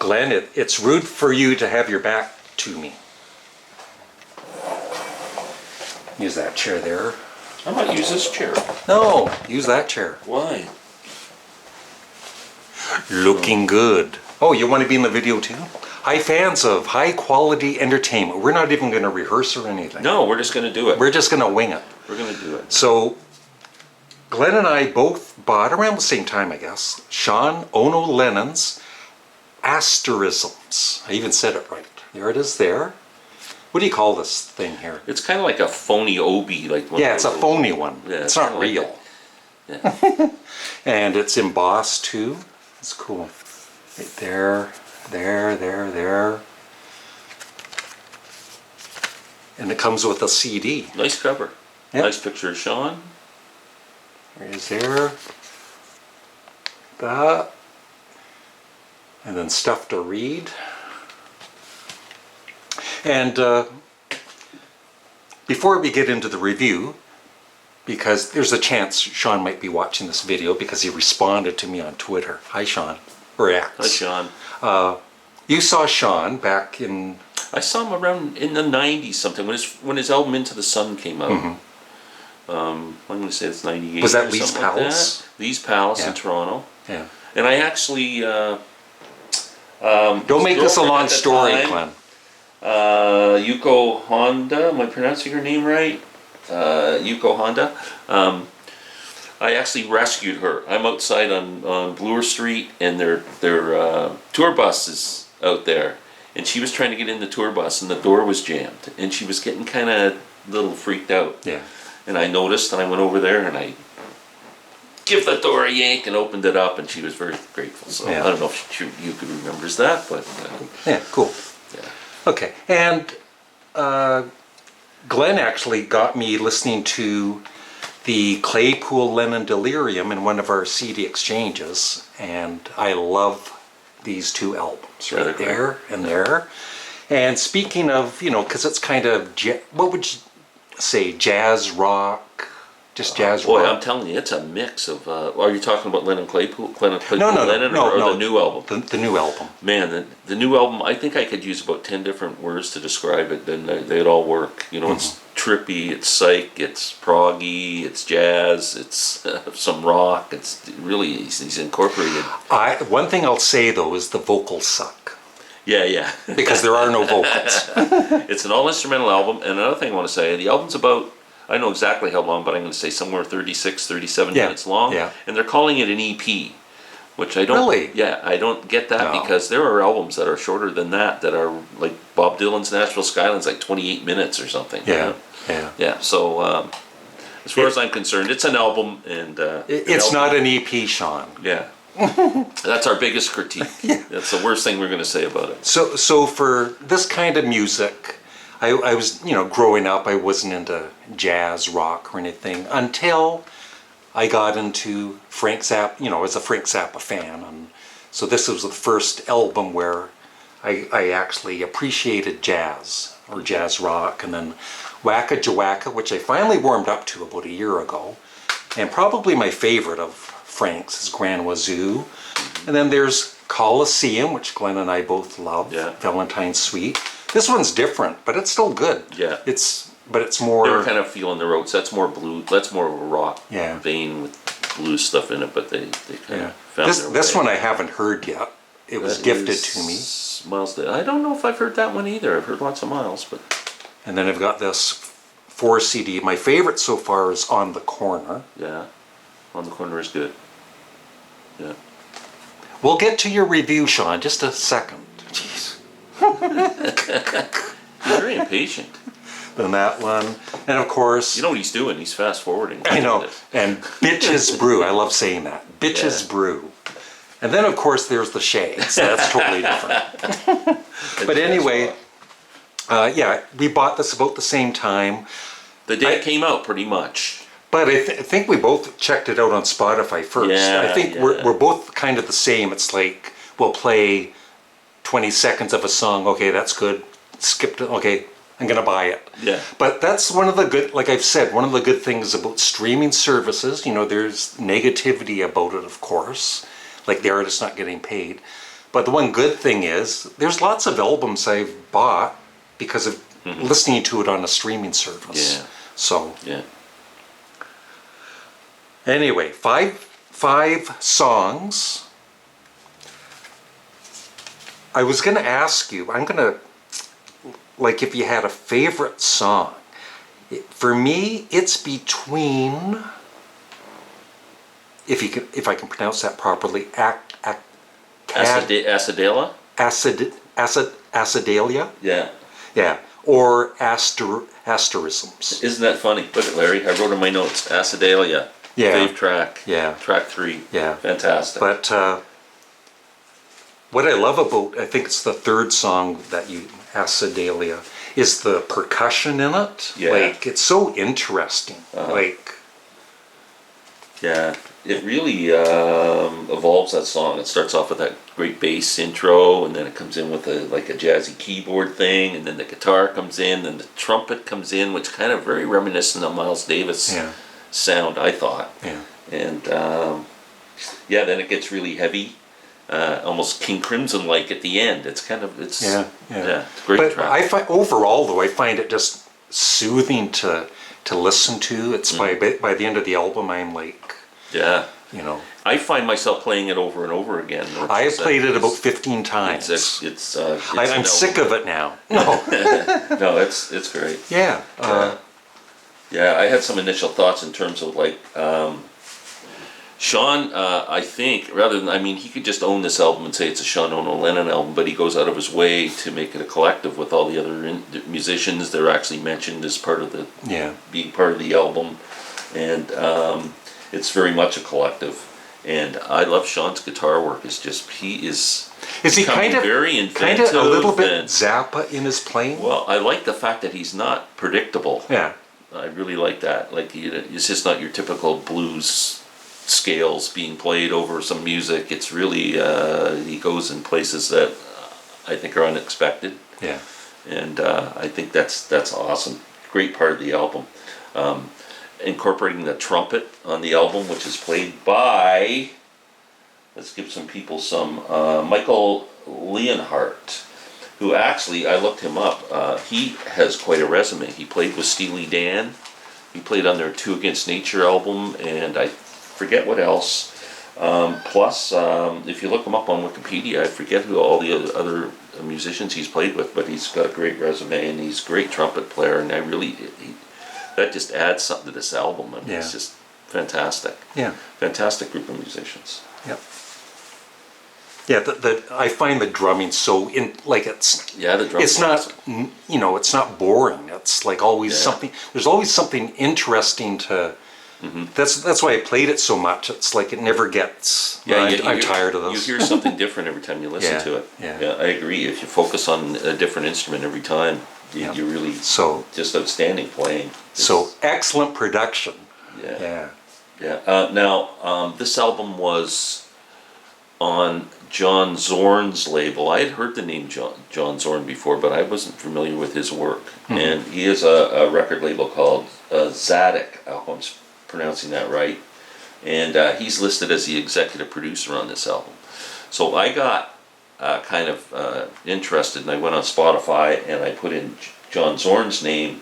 Glenn, it's rude for you to have your back to me. Use that chair there. I might use this chair. No, use that chair. Why? Looking good. Oh, you want to be in the video too? Hi, fans of high quality entertainment. We're not even going to rehearse or anything. No, we're just going to do it. We're just going to wing it. We're going to do it. So, Glenn and I both bought, around the same time I guess, Sean Ono Lennon's Asterisms. I even said it right. There it is there. What do you call this thing here? It's kind of like a phony obi. Yeah, it's a phony one. Yeah, it's not real. Like yeah. And it's embossed too. It's cool. Right there, there. And it comes with a CD. Nice cover. Yep. Nice picture of Sean. There's there. That. And then stuff to read. And before we get into the review, because there's a chance Sean might be watching this video because he responded to me on Twitter. Hi, Sean. Or X. Hi, Sean. You saw Sean back in... I saw him around in the 90s something, when his album Into the Sun came out. Mm-hmm. I'm going to say it's 98. Was that or Lee's something like Palace? that. Lee's Palace Yeah. in Toronto. Yeah. And I actually... Don't make this a long story, Glenn. Yuko Honda, am I pronouncing her name right? Yuko Honda. I actually rescued her. I'm outside on Bloor Street, and their tour bus is out there, and she was trying to get in the tour bus, and the door was jammed, and she was getting kind of a little freaked out. Yeah. And I noticed, and I went over there, and I give the door a yank and opened it up, and she was very grateful. So Yeah. I don't know if you could remembers that, but Yeah, cool. yeah. Okay, and Glenn actually got me listening to the Claypool Lennon Delirium in one of our CD exchanges, and I love these two albums right there and there. And speaking of, because it's kind of, what would you say, jazz rock, just jazz Boy, rock? I'm telling you, it's a mix of. Are you talking about Lennon Claypool? No, no, the new album? The new album. Man, the new album, I think I could use about 10 different words to describe it, then they'd all work. It's trippy, it's psych, it's proggy, it's jazz, it's some rock. It's really, he's incorporated. One thing I'll say, though, is the vocals suck. Yeah. Because there are no vocals. It's an all-instrumental album, and another thing I want to say, the album's about, I know exactly how long, but I'm going to say somewhere 36, 37 minutes long. Yeah. And they're calling it an EP, which I don't... Really? Yeah, I don't get that because there are albums that are shorter than that are like Bob Dylan's Nashville Skyline's like 28 minutes or something. Yeah. Yeah, so as far as I'm concerned, it's an album, and... It's not an EP, Sean. Yeah. That's our biggest critique. Yeah. That's the worst thing we're going to say about it. So for this kind of music, I was, growing up, I wasn't into jazz, rock, or anything until I got into Frank Zappa. I was a Frank Zappa fan, and so this was the first album where I actually appreciated jazz or jazz rock, and then Wacka Jawacka, which I finally warmed up to about a year ago, and probably my favorite of Frank's is Grand Wazoo, and then there's Coliseum, which Glenn and I both love. Yeah. Valentine's Suite. This one's different, but it's still good. Yeah. It's more... They were kind of feeling the ropes. That's more blue. That's more of a rock Yeah. vein with blues stuff in it, but they kind of found This their way. one I haven't heard yet. It was That gifted is to me. Miles, I don't know if I've heard that one either. I've heard lots of Miles, but... And then I've got this 4 CD. My favorite so far is On the Corner. Yeah. On the Corner is good. Yeah. We'll get to your review, Sean, just a second. Jeez. He's very impatient. Then that one. And of course... You know what he's doing? He's fast forwarding. I know. And Bitches Brew. I love saying that. Bitches Brew. And then, of course, there's the Shades. That's totally different. But anyway, we bought this about the same time. The day it came out, pretty much. But I think we both checked it out on Spotify first. Yeah, I think we're both kind of the same. It's like we'll play 20 seconds of a song. Okay, that's good. Skipped it. Okay, I'm going to buy it. Yeah. But that's one of the good, like I've said, one of the good things about streaming services. There's negativity about it, of course. Like the artist's not getting paid. But the one good thing is, there's lots of albums I've bought because of listening to it on a streaming service. Yeah. So, Yeah. anyway, five songs. I was going to ask you, like, if you had a favorite song. For me, it's between, if I can pronounce that properly, Acidalia? Acidalia? Yeah. Yeah. Or Asterisms. Isn't that funny? Look at Larry. I wrote in my notes, Acidalia. Yeah. Fave track. Yeah. Track 3. Yeah. Fantastic. But what I love about, I think it's the third song that you, Acidalia, is the percussion in it. Yeah. Like, it's so interesting. Like, yeah, it really evolves that song. It starts off with that great bass intro, and then it comes in with a jazzy keyboard thing, and then the guitar comes in, and the trumpet comes in, which kind of very reminiscent of Miles Davis sound, I thought. Yeah. And then it gets really heavy, almost King Crimson like at the end. It's kind of it's a great but track. I find overall, though, I find it just soothing to listen to. It's by the end of the album, I'm like, I find myself playing it over and over again. I have played it about 15 times. I'm sick of it now. No. No, it's great. Yeah. I had some initial thoughts in terms of like Sean. I think rather than he could just own this album and say it's a Sean Ono Lennon album, but he goes out of his way to make it a collective with all the other musicians. They're actually mentioned as part of being part of the album, and it's very much a collective. And I love Sean's guitar work. It's just he is he kind of very inventive, kind of a little bit Zappa in his playing? Well, I like the fact that he's not predictable. Yeah. I really like that. Like it's just not your typical blues scales being played over some music. It's really he goes in places that I think are unexpected. Yeah. And I think that's awesome. Great part of the album. Incorporating the trumpet on the album, which is played by, let's give some people some, Michael Leonhardt, who actually, I looked him up, he has quite a resume. He played with Steely Dan, he played on their Two Against Nature album, and I forget what else. Plus, if you look him up on Wikipedia, I forget who all the other musicians he's played with, but he's got a great resume, and he's a great trumpet player, and that just adds something to this album. It's just fantastic. Yeah. Fantastic group of musicians. Yep. Yeah, I find the drumming so the drumming. It's not it's not boring. It's like always something. There's always something interesting to. That's why I played it so much. It's like it never gets. I'm tired of this. You hear something different every time you listen to it. Yeah, I agree. If you focus on a different instrument every time, you really just outstanding playing. So excellent production. Yeah. Now this album was on John Zorn's label. I had heard the name John Zorn before, but I wasn't familiar with his work. And he has a record label called Zadok. I hope I'm pronouncing that right. And he's listed as the executive producer on this album. So I got kind of interested, and I went on Spotify and I put in John Zorn's name,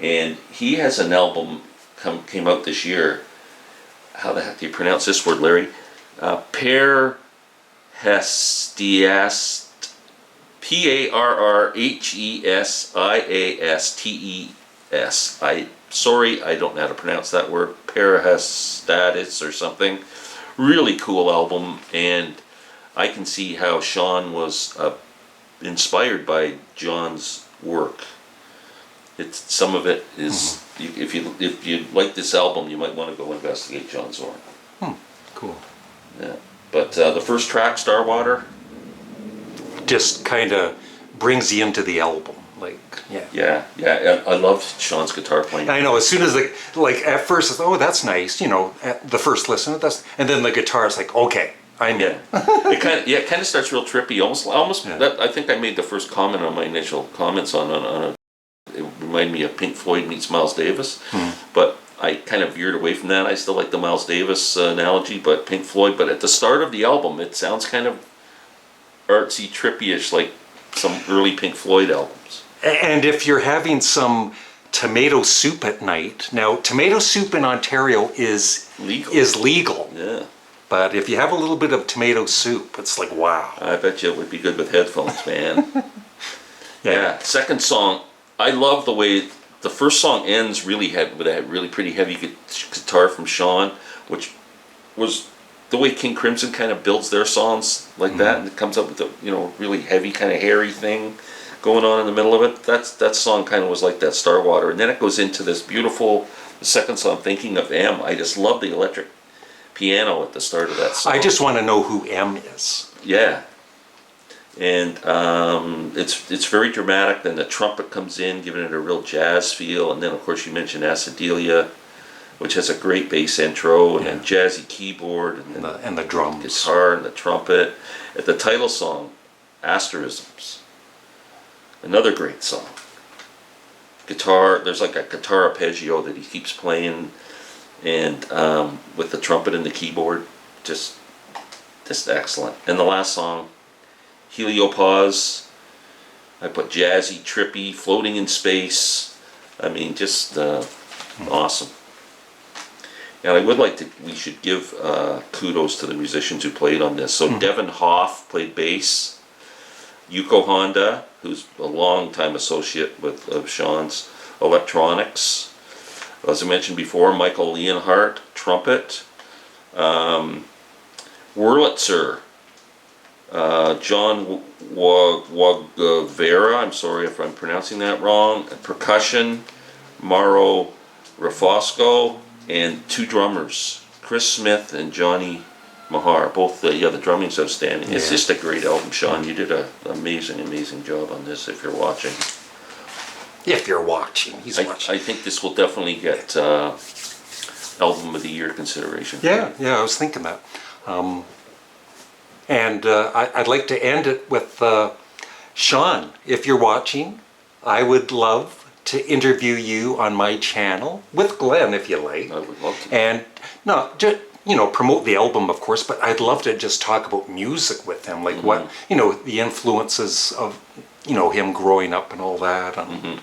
and he has an album came out this year. How the heck do you pronounce this word, Larry? Parrhesiast, Parrhesiastes. Sorry, I don't know how to pronounce that word. Parrhesiastes or something. Really cool album, and I can see how Sean was inspired by John's work. Some of it is if you like this album, you might want to go investigate John Zorn. Cool. Yeah, but the first track, Starwater, just kind of brings you into the album. Yeah. I loved Sean's guitar playing. I know. As soon as at first, it's, that's nice. At the first listen, and then the guitar is like, okay, I'm in. It kind of starts real trippy, almost. Yeah. I think I made the first comment on my initial comments on a. It reminded me of Pink Floyd meets Miles Davis, but I kind of veered away from that. I still like the Miles Davis analogy, but Pink Floyd. But at the start of the album, it sounds kind of artsy, trippy-ish, like some early Pink Floyd albums. And if you're having some tomato soup at night, now tomato soup in Ontario is legal. Yeah. But if you have a little bit of tomato soup, it's like, wow. I bet you it would be good with headphones, man. Yeah. Second song, I love the way the first song ends with a really pretty heavy guitar from Sean, which was the way King Crimson kind of builds their songs like that, and it comes up with a really heavy kind of hairy thing going on in the middle of it. That song kind of was like that, Starwater, and then it goes into this beautiful, the second song, Thinking of M. I just love the electric piano at the start of that song. I just want to know who M is. Yeah. And it's very dramatic. Then the trumpet comes in, giving it a real jazz feel. And then, of course, you mentioned Acidelia, which has a great bass intro and then jazzy keyboard And the drums. Guitar and the trumpet. At the title song, Asterisms, another great song. Guitar, there's like a guitar arpeggio that he keeps playing, and with the trumpet and the keyboard, just excellent. And the last song, Heliopause, I put jazzy, trippy, floating in space. I mean, just awesome. And I would we should give kudos to the musicians who played on this. So Devin Hoff played bass, Yuko Honda, who's a long-time associate of Sean's, electronics. As I mentioned before, Michael Leonhardt, trumpet, Wurlitzer, John Wagavera, I'm sorry if I'm pronouncing that wrong, percussion, Mauro Rafosco, and two drummers, Chris Smith and Johnny Mahar. Both, the drumming's outstanding. It's just a great album, Sean. You did an amazing job on this, if you're watching. If you're watching, he's watching. I think this will definitely get Album of the Year consideration. Yeah, I was thinking that. I'd like to end it with Sean, if you're watching, I would love to interview you on my channel, with Glenn if you like. I would love to. And just, promote the album, of course, but I'd love to just talk about music with him, like what, the influences of, him growing up and all that. And,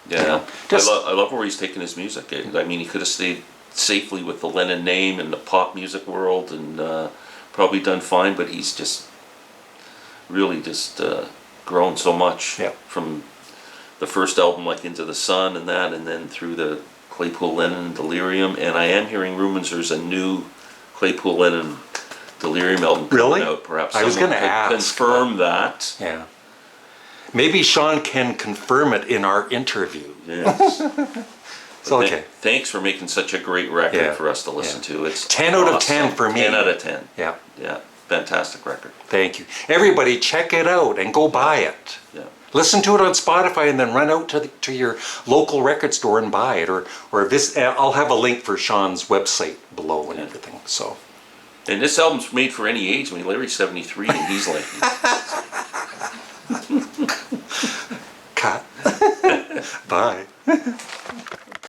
Yeah, I love where he's taking his music. I mean, he could have stayed safely with the Lennon name in the pop music world and probably done fine, but he's just really grown so much from the first album, like Into the Sun and then through the Claypool Lennon Delirium. And I am hearing rumors there's a new Claypool Lennon Delirium album coming out. Perhaps I was going to ask. Confirm that. Yeah. Maybe Sean can confirm it in our interview. Yes. So, okay. Thanks for making such a great record for us to listen to. It's 10 out of 10 for me. 10 out of 10. Yeah. Yeah. Fantastic record. Thank you. Everybody, check it out and go buy it. Yeah. Listen to it on Spotify and then run out to your local record store and buy it, or visit. I'll have a link for Sean's website below and everything. So. And this album's made for any age. I mean, Larry's 73 and he's like. Cut. Bye.